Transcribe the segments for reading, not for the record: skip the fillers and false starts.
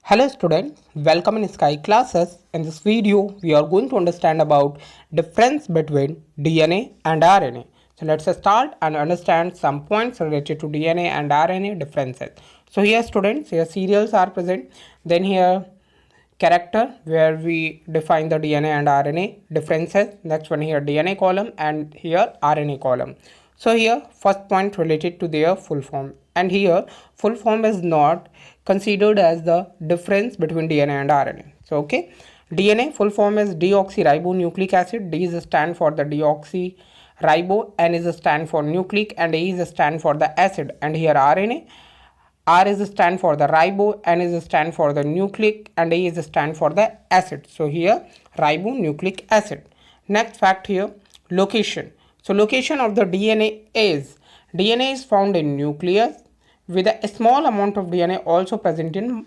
Hello students, welcome in Sky classes. In this video, we are going to understand about difference between DNA and RNA. So let's start and understand some points related to DNA and RNA differences. So here students, here serials are present. Then here character where we define the DNA and RNA differences. Next one here DNA column and here RNA column. So here first point related to their full form, and here full form is not considered as the difference between DNA and RNA. So okay, DNA full form is deoxyribonucleic acid. D is stand for the deoxyribo, N is stand for nucleic, and A is stand for the acid. And here RNA, R is stand for the ribo, N is stand for the nucleic, and A is stand for the acid. So here ribonucleic acid. Next fact here, location. So location of the DNA is found in nucleus with a small amount of DNA also present in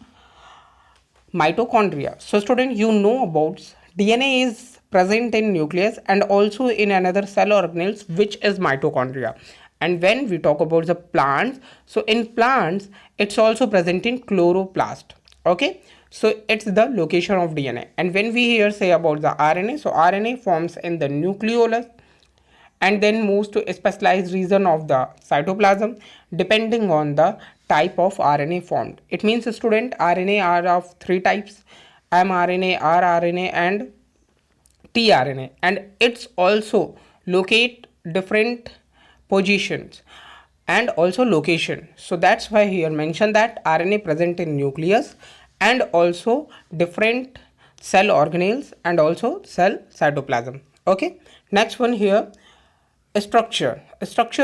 mitochondria. So student, you know about DNA is present in nucleus and also in another cell organelles which is mitochondria. And when we talk about the plants, so in plants it's also present in chloroplast. Okay, so it's the location of DNA. And when we here say about the RNA, so RNA forms in the nucleolus and then moves to a specialized region of the cytoplasm depending on the type of RNA formed. It means student, RNA are of three types: mRNA, rRNA and tRNA, and it's also locate different positions and also location. So that's why here mentioned that RNA present in nucleus and also different cell organelles and also cell cytoplasm. Okay, next one here, structure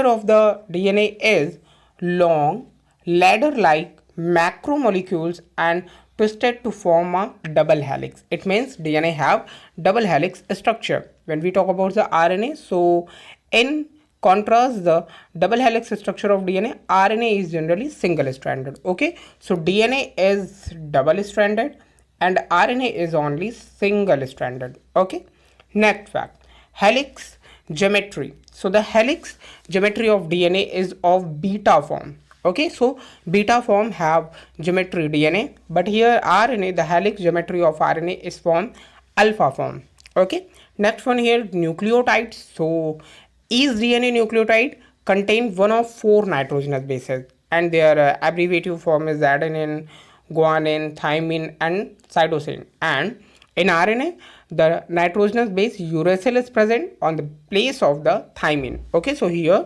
of the DNA is long ladder like macromolecules and twisted to form a double helix. It means DNA have double helix structure. When we talk about the RNA, so in contrast the double helix structure of DNA, RNA is generally single stranded. Okay, so DNA is double stranded and RNA is only single stranded. Okay, next fact, helix geometry. So the helix geometry of DNA is of beta form. Okay, so beta form have geometry DNA, but here RNA, the helix geometry of RNA is form alpha form. Okay, next one here, nucleotides. So each DNA nucleotide contain one of four nitrogenous bases and their abbreviative form is adenine, guanine, thymine and cytosine. And in RNA, the nitrogenous base uracil is present on the place of the thymine. Okay, so here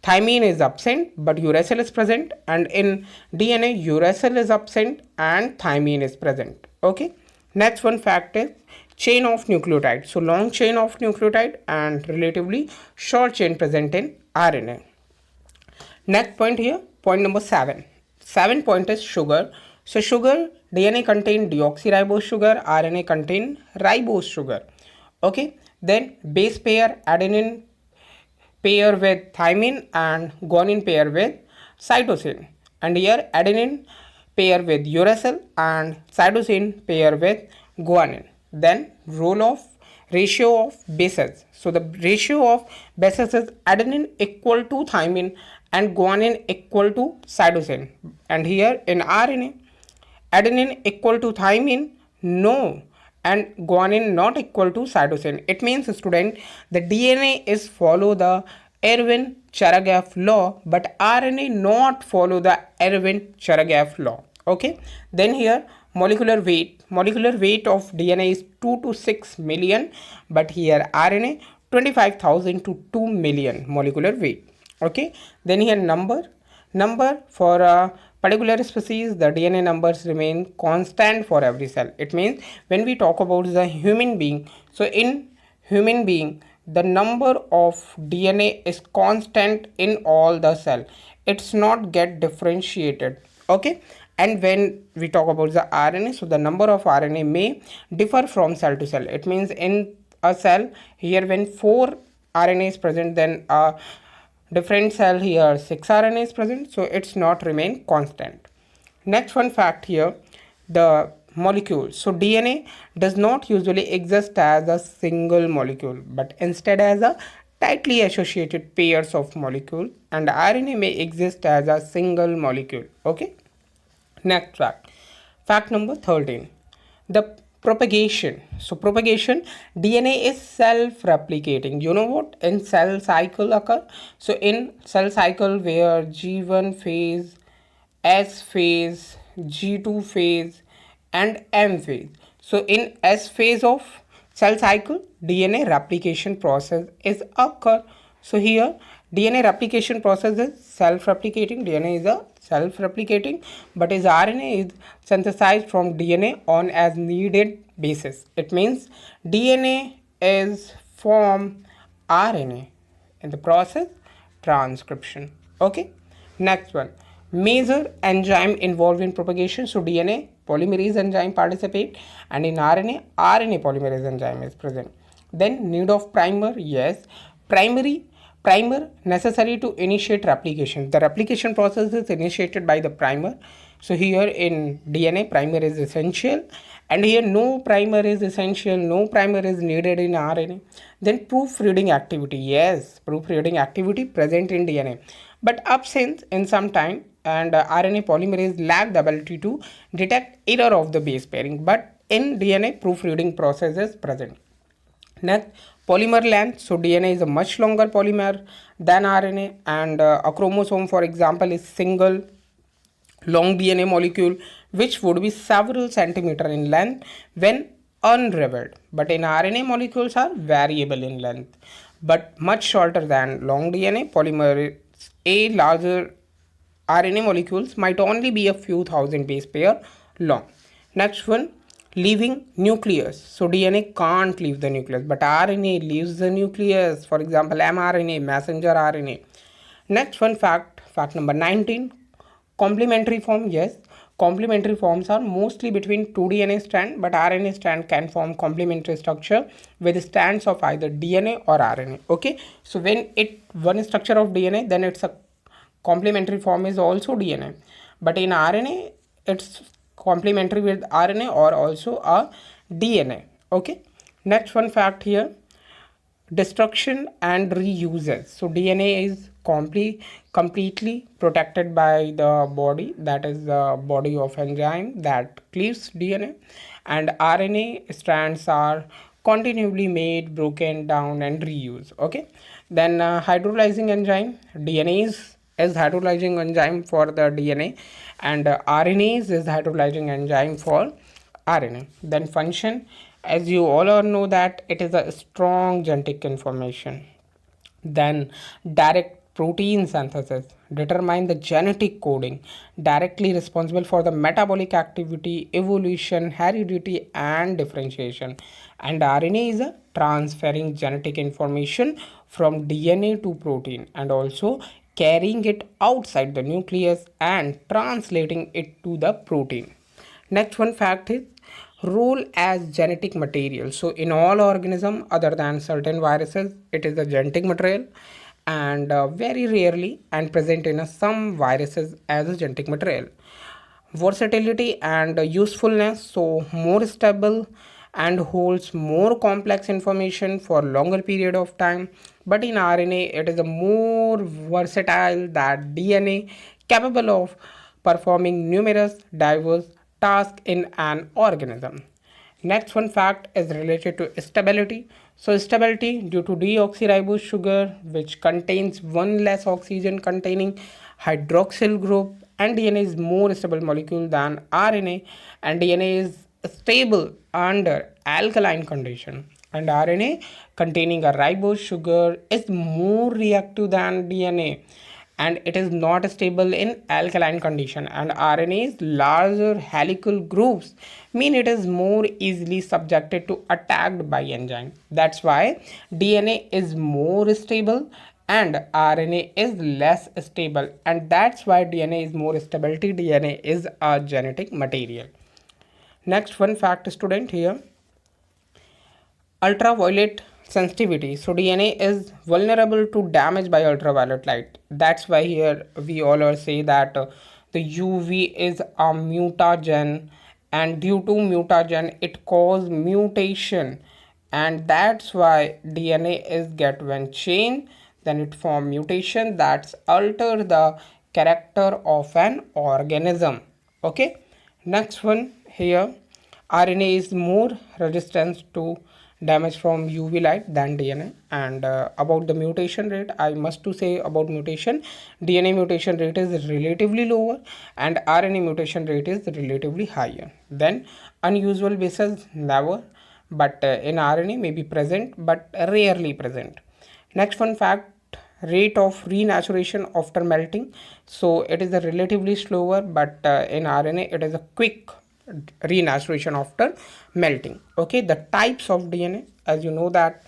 thymine is absent but uracil is present, and in DNA uracil is absent and thymine is present. Okay, next one fact is chain of nucleotide. So long chain of nucleotide and relatively short chain present in RNA. Next point here, point number 7. 7 point is sugar. So sugar, DNA contain deoxyribose sugar, RNA contain ribose sugar. Okay, then base pair, adenine pair with thymine and guanine pair with cytosine. And here adenine pair with uracil and cytosine pair with guanine. Then role of ratio of bases. So the ratio of bases is adenine equal to thymine and guanine equal to cytosine. And here in RNA, adenine equal to thymine, no, and guanine not equal to cytosine. It means student, the DNA is follow the Erwin-Chargaff law, but RNA not follow the Erwin-Chargaff law. Okay, then here molecular weight of DNA is 2 to 6 million, but here RNA 25,000 to 2 million molecular weight. Okay, then here number for a particular species, the DNA numbers remain constant for every cell. It means when we talk about the human being, so in human being the number of DNA is constant in all the cell, it's not get differentiated. Okay, and when we talk about the RNA, so the number of RNA may differ from cell to cell. It means in a cell here when 4 RNA is present, then a different cell here 6 RNA is present, so it's not remain constant. Next one fact here, the molecule. So DNA does not usually exist as a single molecule but instead as a tightly associated pairs of molecules, and RNA may exist as a single molecule. Okay, next fact, Fact number 13. The propagation. So propagation, DNA is self-replicating. You know what in cell cycle occur? So in cell cycle where G1 phase, S phase, G2 phase and M phase. So in S phase of cell cycle, DNA replication process is occur. So here DNA replication process is self-replicating. DNA is a self-replicating, but is RNA is synthesized from DNA on as needed basis. It means DNA is from RNA in the process transcription. Okay. Next one, major enzyme involved in propagation. So DNA polymerase enzyme participate, and in RNA polymerase enzyme is present. Then need of primer, yes, primer necessary to initiate replication. The replication process is initiated by the primer. So here in DNA primer is essential, and here no primer is essential, no primer is needed in RNA. Then proofreading activity, yes, proofreading activity present in DNA but absent in some time, and RNA polymerase lack the ability to detect error of the base pairing, but in DNA proofreading process is present. Next, polymer length. So DNA is a much longer polymer than RNA, and a chromosome, for example, is single long DNA molecule which would be several centimeter in length when unraveled. But in RNA, molecules are variable in length but much shorter than long DNA polymer. A larger RNA molecules might only be a few thousand base pair long. Next one, leaving nucleus. So DNA can't leave the nucleus, but RNA leaves the nucleus. For example, mRNA, messenger RNA. Next one fact, fact number 19, complementary form. Yes, complementary forms are mostly between two DNA strand, but RNA strand can form complementary structure with strands of either DNA or RNA. Okay, so when it one structure of DNA, then it's a complementary form is also DNA, but in RNA it's complementary with RNA or also a DNA. Okay, next one fact here, destruction and reuses. So DNA is completely protected by the body, that is the body of enzyme that cleaves DNA, and RNA strands are continually made, broken down and reused. Okay, then hydrolyzing enzyme, DNA is hydrolyzing enzyme for the DNA, and RNase is hydrolyzing enzyme for RNA. Then function, as you all know that it is a strong genetic information. Then direct protein synthesis, determine the genetic coding directly responsible for the metabolic activity, evolution, heredity and differentiation. And RNA is a transferring genetic information from DNA to protein and also carrying it outside the nucleus and translating it to the protein. Next one fact is role as genetic material. So in all organism other than certain viruses, it is a genetic material, and very rarely and present in some viruses as a genetic material. Versatility and usefulness, so more stable and holds more complex information for longer period of time, but in RNA it is a more versatile than DNA, capable of performing numerous diverse tasks in an organism. Next one fact is related to stability. So stability due to deoxyribose sugar which contains one less oxygen containing hydroxyl group, and DNA is more stable molecule than RNA, and DNA is stable under alkaline condition, and RNA containing a ribose sugar is more reactive than DNA and it is not stable in alkaline condition, and RNA's larger helical groups mean it is more easily subjected to attacked by enzyme. That's why DNA is more stable and RNA is less stable, and that's why DNA is more stability. DNA is a genetic material. Next one fact student here, ultraviolet sensitivity. So DNA is vulnerable to damage by ultraviolet light. That's why here we all are say that the UV is a mutagen, and due to mutagen it cause mutation, and that's why DNA is get when changed, then it form mutation that's alter the character of an organism. Okay, Next one here, RNA is more resistant to damage from UV light than DNA. And about the mutation rate, I must to say about mutation, DNA mutation rate is relatively lower and RNA mutation rate is relatively higher. Then unusual bases never, but in RNA may be present but rarely present. Next fun fact, rate of renaturation after melting. So it is a relatively slower, but in RNA it is a quick renaturation after melting. Okay, the types of DNA, as you know that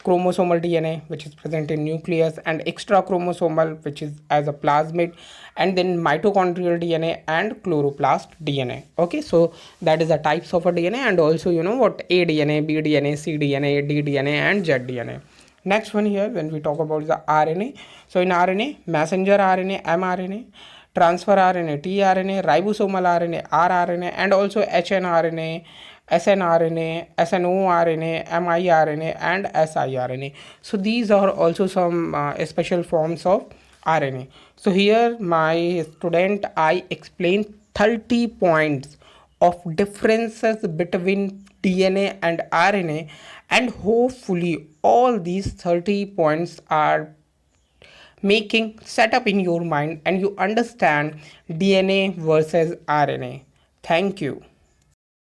chromosomal DNA which is present in nucleus, and extra chromosomal which is as a plasmid, and then mitochondrial DNA and chloroplast DNA. Okay, so that is the types of a DNA, and also you know what A DNA, B DNA, C DNA, D DNA and Z DNA. Next one here, when we talk about the RNA, so in RNA, messenger RNA, mRNA, transfer RNA, tRNA, ribosomal RNA, rRNA, and also hnRNA, snRNA, snORNA, miRNA, and siRNA. So these are also some special forms of RNA. So here my student, I explained 30 points of differences between DNA and RNA, and hopefully all these 30 points are making set up in your mind and you understand DNA versus RNA. Thank you.